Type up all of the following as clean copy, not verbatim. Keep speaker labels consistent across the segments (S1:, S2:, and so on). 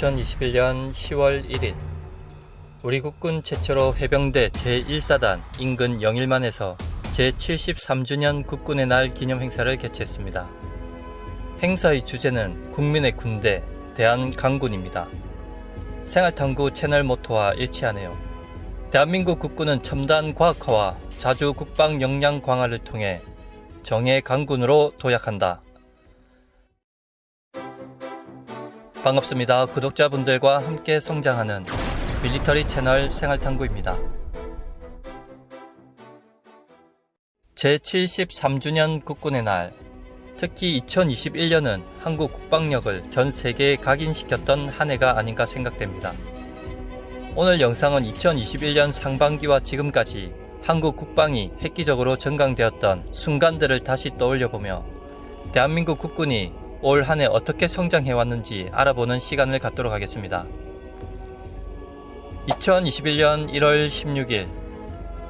S1: 2021년 10월 1일 우리 국군 최초로 해병대 제1사단 인근 영일만에서 제73주년 국군의 날 기념 행사를 개최했습니다. 행사의 주제는 국민의 군대, 대한강군입니다. 생활탐구 채널 모토와 일치하네요. 대한민국 국군은 첨단 과학화와 자주 국방 역량 강화를 통해 정예 강군으로 도약한다. 반갑습니다. 구독자분들과 함께 성장하는 밀리터리 채널 생활탐구입니다. 제73주년 국군의 날, 특히 2021년은 한국 국방력을 전 세계에 각인시켰던 한 해가 아닌가 생각됩니다. 오늘 영상은 2021년 상반기와 지금까지 한국 국방이 획기적으로 전강되었던 순간들을 다시 떠올려보며 대한민국 국군이 올 한 해 어떻게 성장해왔는지 알아보는 시간을 갖도록 하겠습니다. 2021년 1월 16일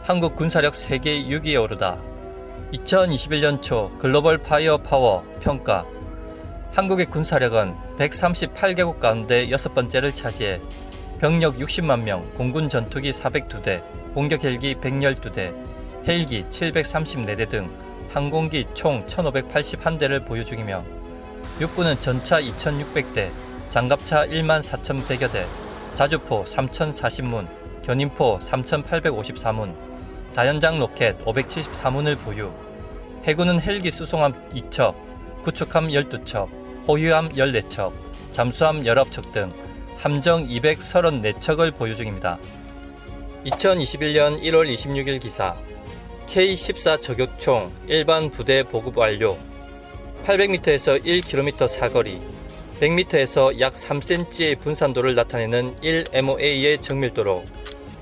S1: 한국 군사력 세계 6위에 오르다. 2021년 초 글로벌 파이어 파워 평가, 한국의 군사력은 138개국 가운데 6번째를 차지해 병력 60만 명, 공군 전투기 402대, 공격 헬기 112대, 헬기 734대 등 항공기 총 1581대를 보유 중이며 육군은 전차 2600대, 장갑차 14,100여 대, 자주포 3040문, 견인포 3854문, 다연장 로켓 574문을 보유, 해군은 헬기 수송함 2척, 구축함 12척, 호위함 14척, 잠수함 19척 등 함정 234척을 보유 중입니다. 2021년 1월 26일 기사, K-14 저격총 일반 부대 보급 완료. 800m에서 1km 사거리, 100m에서 약 3cm의 분산도를 나타내는 1MOA의 정밀도로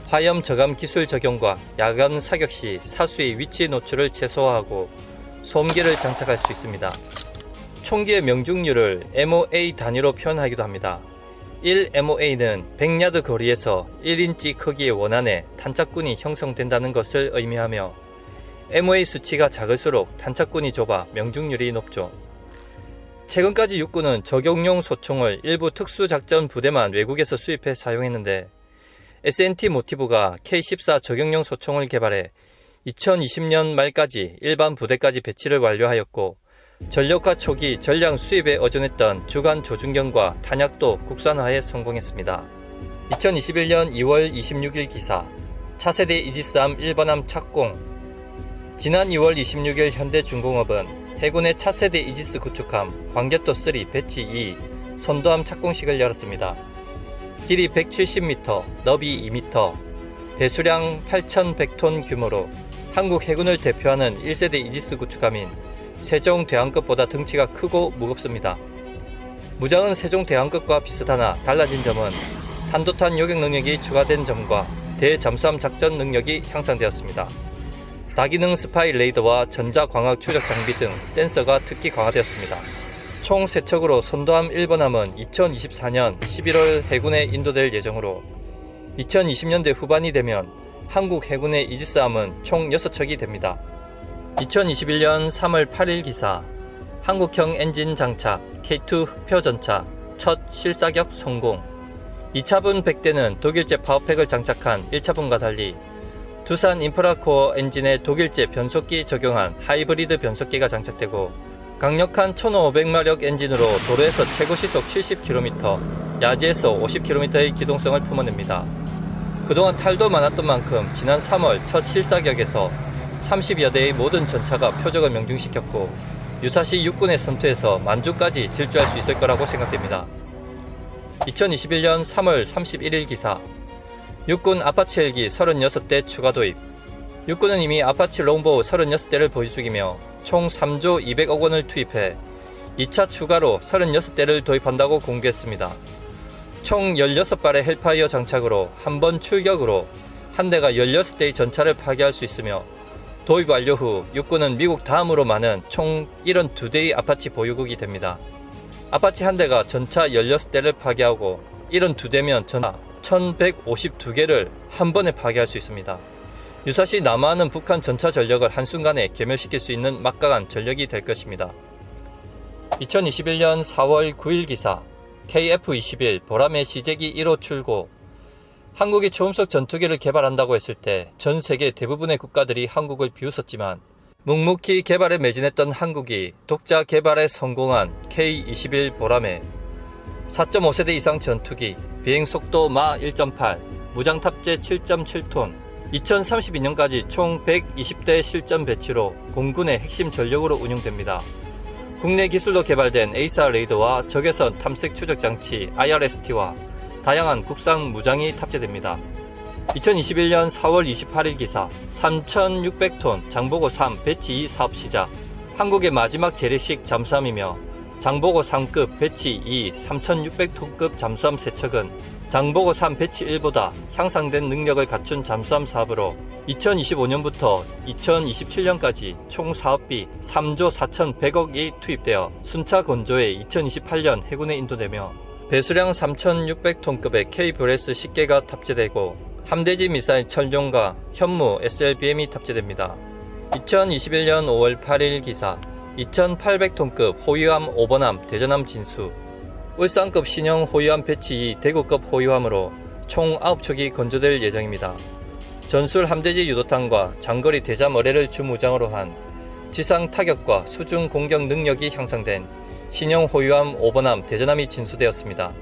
S1: 화염 저감 기술 적용과 야간 사격 시 사수의 위치 노출을 최소화하고 소음기를 장착할 수 있습니다. 총기의 명중률을 MOA 단위로 표현하기도 합니다. 1MOA는 100야드 거리에서 1인치 크기의 원안에 탄착군이 형성된다는 것을 의미하며 MOA 수치가 작을수록 탄착군이 좁아 명중률이 높죠. 최근까지 육군은 저격용 소총을 일부 특수작전 부대만 외국에서 수입해 사용했는데 S&T 모티브가 K-14 저격용 소총을 개발해 2020년 말까지 일반 부대까지 배치를 완료하였고 전력화 초기 전량 수입에 의존했던 주간 조준경과 탄약도 국산화에 성공했습니다. 2021년 2월 26일 기사, 차세대 이지스함 1번함 착공. 지난 2월 26일 현대중공업은 해군의 차세대 이지스 구축함 광개토3 배치 2 선도함 착공식을 열었습니다. 길이 170m, 너비 2m, 배수량 8,100톤 규모로 한국 해군을 대표하는 1세대 이지스 구축함인 세종대왕급보다 등치가 크고 무겁습니다. 무장은 세종대왕급과 비슷하나 달라진 점은 탄도탄 요격 능력이 추가된 점과 대잠수함 작전 능력이 향상되었습니다. 다기능 스파이 레이더와 전자광학 추적 장비 등 센서가 특히 강화되었습니다. 총 3척으로 선도함 1번함은 2024년 11월 해군에 인도될 예정으로 2020년대 후반이 되면 한국 해군의 이지스함은 총 6척이 됩니다. 2021년 3월 8일 기사, 한국형 엔진 장착 K2 흑표 전차 첫 실사격 성공. 2차분 100대는 독일제 파워팩을 장착한 1차분과 달리 두산 인프라코어 엔진에 독일제 변속기 적용한 하이브리드 변속기가 장착되고 강력한 1500마력 엔진으로 도로에서 최고 시속 70km, 야지에서 50km의 기동성을 품어냅니다. 그동안 탈도 많았던 만큼 지난 3월 첫 실사격에서 30여 대의 모든 전차가 표적을 명중시켰고 유사시 육군의 선투에서 만주까지 질주할 수 있을 거라고 생각됩니다. 2021년 3월 31일 기사, 육군 아파치 헬기 36대 추가 도입. 육군은 이미 아파치 롱보우 36대를 보유 중이며 총 3조 200억 원을 투입해 2차 추가로 36대를 도입한다고 공개했습니다. 총 16발의 헬파이어 장착으로 한 번 출격으로 한 대가 16대의 전차를 파괴할 수 있으며 도입 완료 후 육군은 미국 다음으로 많은 총 72대의 아파치 보유국이 됩니다. 아파치 한 대가 전차 16대를 파괴하고 72대면 전차 1152개를 한 번에 파괴할 수 있습니다. 유사시 남하하는 북한 전차 전력을 한순간에 괴멸시킬 수 있는 막강한 전력이 될 것입니다. 2021년 4월 9일 기사, KF-21 보라매 시제기 1호 출고. 한국이 초음속 전투기를 개발한다고 했을 때 전 세계 대부분의 국가들이 한국을 비웃었지만 묵묵히 개발에 매진했던 한국이 독자 개발에 성공한 K-21 보라매. 4.5세대 이상 전투기, 비행속도 마 1.8, 무장 탑재 7.7톤, 2032년까지 총 120대 실전 배치로 공군의 핵심 전력으로 운용됩니다. 국내 기술로 개발된 에이사 레이더와 적외선 탐색 추적 장치 IRST와 다양한 국산 무장이 탑재됩니다. 2021년 4월 28일 기사 3,600톤 장보고 3 배치 2 사업 시작. 한국의 마지막 재래식 잠수함이며 장보고 3급 배치 2 3,600톤급 잠수함 세척은 장보고 3 배치 1보다 향상된 능력을 갖춘 잠수함 사업으로 2025년부터 2027년까지 총 사업비 3조 4,100억이 투입되어 순차 건조에 2028년 해군에 인도되며 배수량 3,600톤급의 K-브레스 10개가 탑재되고 함대지 미사일 천룡과 현무 SLBM이 탑재됩니다. 2021년 5월 8일 기사 2,800톤급 호위함 5번함 대전함 진수. 울산급 신형 호위함 배치 2 대구급 호위함으로 총 9척이 건조될 예정입니다. 전술 함대지 유도탄과 장거리 대잠 어뢰를 주무장으로 한 지상 타격과 수중 공격 능력이 향상된 신형 호위함 5번함 대전함이 진수되었습니다.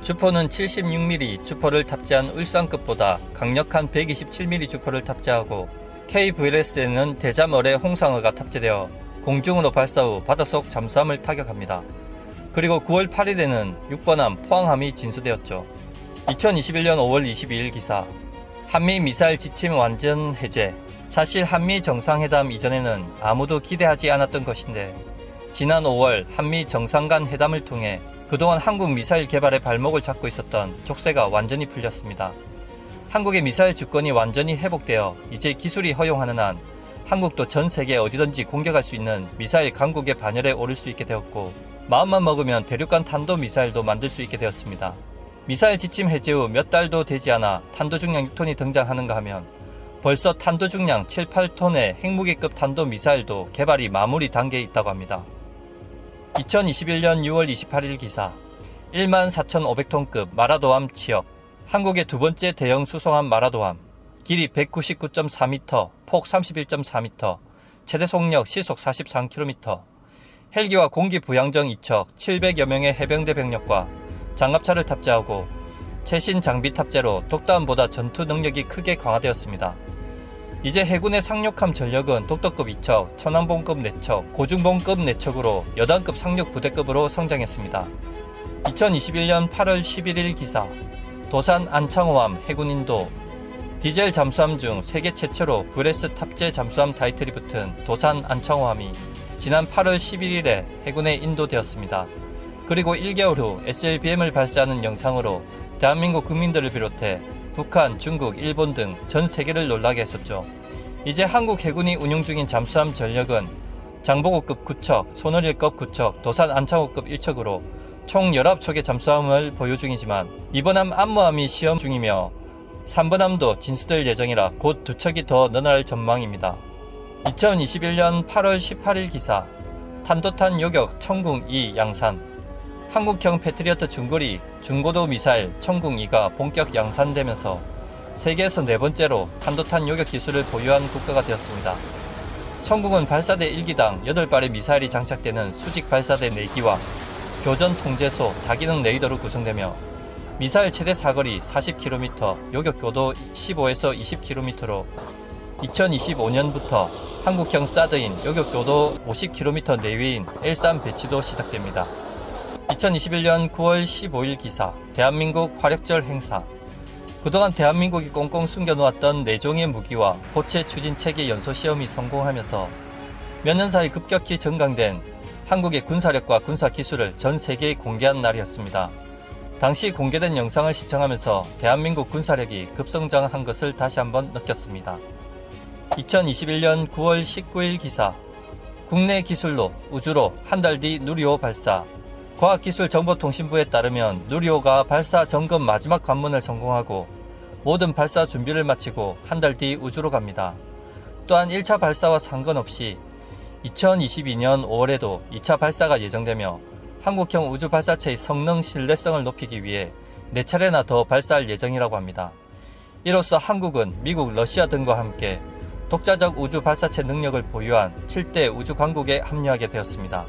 S1: 주포는 76mm 주포를 탑재한 울산급보다 강력한 127mm 주포를 탑재하고 KVLS에는 대잠 어뢰 홍상어가 탑재되어 공중으로 발사 후 바닷속 잠수함을 타격합니다. 그리고 9월 8일에는 6번함 포항함이 진수되었죠. 2021년 5월 22일 기사 한미 미사일 지침 완전 해제. 사실 한미 정상회담 이전에는 아무도 기대하지 않았던 것인데 지난 5월 한미 정상 간 회담을 통해 그동안 한국 미사일 개발에 발목을 잡고 있었던 족쇄가 완전히 풀렸습니다. 한국의 미사일 주권이 완전히 회복되어 이제 기술이 허용하는 한 한국도 전 세계 어디든지 공격할 수 있는 미사일 강국의 반열에 오를 수 있게 되었고 마음만 먹으면 대륙간 탄도미사일도 만들 수 있게 되었습니다. 미사일 지침 해제 후 몇 달도 되지 않아 탄도중량 6톤이 등장하는가 하면 벌써 탄도중량 7, 8톤의 핵무기급 탄도미사일도 개발이 마무리 단계에 있다고 합니다. 2021년 6월 28일 기사 14,500톤급 마라도함 취역. 한국의 두 번째 대형 수송함 마라도함. 길이 199.4m, 폭 31.4m, 최대 속력 시속 43km. 헬기와 공기 부양정 2척, 700여 명의 해병대 병력과 장갑차를 탑재하고 최신 장비 탑재로 독다음보다 전투 능력이 크게 강화되었습니다. 이제 해군의 상륙함 전력은 독도급 2척, 천왕봉급 4척, 고중봉급 4척으로 여단급 상륙 부대급으로 성장했습니다. 2021년 8월 11일 기사 도산 안창호함 해군 인도. 디젤 잠수함 중 세계 최초로 브레스 탑재 잠수함 타이틀이 붙은 도산 안창호함이 지난 8월 11일에 해군에 인도되었습니다. 그리고 1개월 후 SLBM을 발사하는 영상으로 대한민국 국민들을 비롯해 북한, 중국, 일본 등 전 세계를 놀라게 했었죠. 이제 한국 해군이 운용 중인 잠수함 전력은 장보고급 9척, 손어릴급 9척, 도산 안창호급 1척으로 총 19척의 잠수함을 보유 중이지만 이번함 안무함이 시험 중이며 3번함도 진수될 예정이라 곧 2척이 더 늘어날 전망입니다. 2021년 8월 18일 기사 탄도탄 요격 청궁2 양산. 한국형 패트리어트 중거리 중고도 미사일 청궁2가 본격 양산되면서 세계에서 네 번째로 탄도탄 요격 기술을 보유한 국가가 되었습니다. 청궁은 발사대 1기당 8발의 미사일이 장착되는 수직 발사대 4기와 교전 통제소 다기능 레이더로 구성되며 미사일 최대 사거리 40km, 요격교도 15에서 20km로 2025년부터 한국형 사드인 요격교도 50km 내외인 L3 배치도 시작됩니다. 2021년 9월 15일 기사 대한민국 화력절 행사. 그동안 대한민국이 꽁꽁 숨겨놓았던 4종의 무기와 고체 추진체계 연소시험이 성공하면서 몇 년 사이 급격히 증강된 한국의 군사력과 군사기술을 전 세계에 공개한 날이었습니다. 당시 공개된 영상을 시청하면서 대한민국 군사력이 급성장한 것을 다시 한번 느꼈습니다. 2021년 9월 19일 기사 국내 기술로 우주로 한 달 뒤 누리호 발사. 과학기술정보통신부에 따르면 누리호가 발사 점검 마지막 관문을 성공하고 모든 발사 준비를 마치고 한 달 뒤 우주로 갑니다. 또한 1차 발사와 상관없이 2022년 5월에도 2차 발사가 예정되며 한국형 우주 발사체의 성능 신뢰성을 높이기 위해 4차례나 더 발사할 예정이라고 합니다. 이로써 한국은 미국, 러시아 등과 함께 독자적 우주 발사체 능력을 보유한 7대 우주 강국에 합류하게 되었습니다.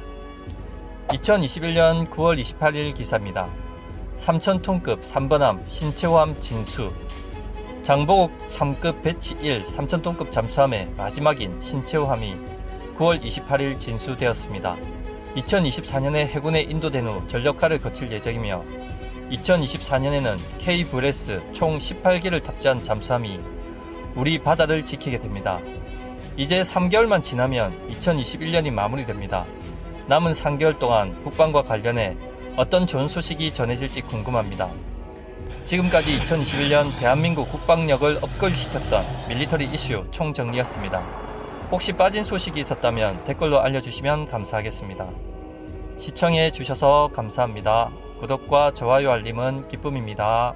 S1: 2021년 9월 28일 기사입니다. 3000톤급 3번함 신체호함 진수, 장보고 3급 배치 1 3000톤급 잠수함의 마지막인 신체호함이 9월 28일 진수되었습니다. 2024년에 해군에 인도된 후 전력화를 거칠 예정이며 2024년에는 K-브레스 총 18기를 탑재한 잠수함이 우리 바다를 지키게 됩니다. 이제 3개월만 지나면 2021년이 마무리됩니다. 남은 3개월 동안 국방과 관련해 어떤 좋은 소식이 전해질지 궁금합니다. 지금까지 2021년 대한민국 국방력을 업글시켰던 밀리터리 이슈 총정리였습니다. 혹시 빠진 소식이 있었다면 댓글로 알려주시면 감사하겠습니다. 시청해 주셔서 감사합니다. 구독과 좋아요 알림은 기쁨입니다.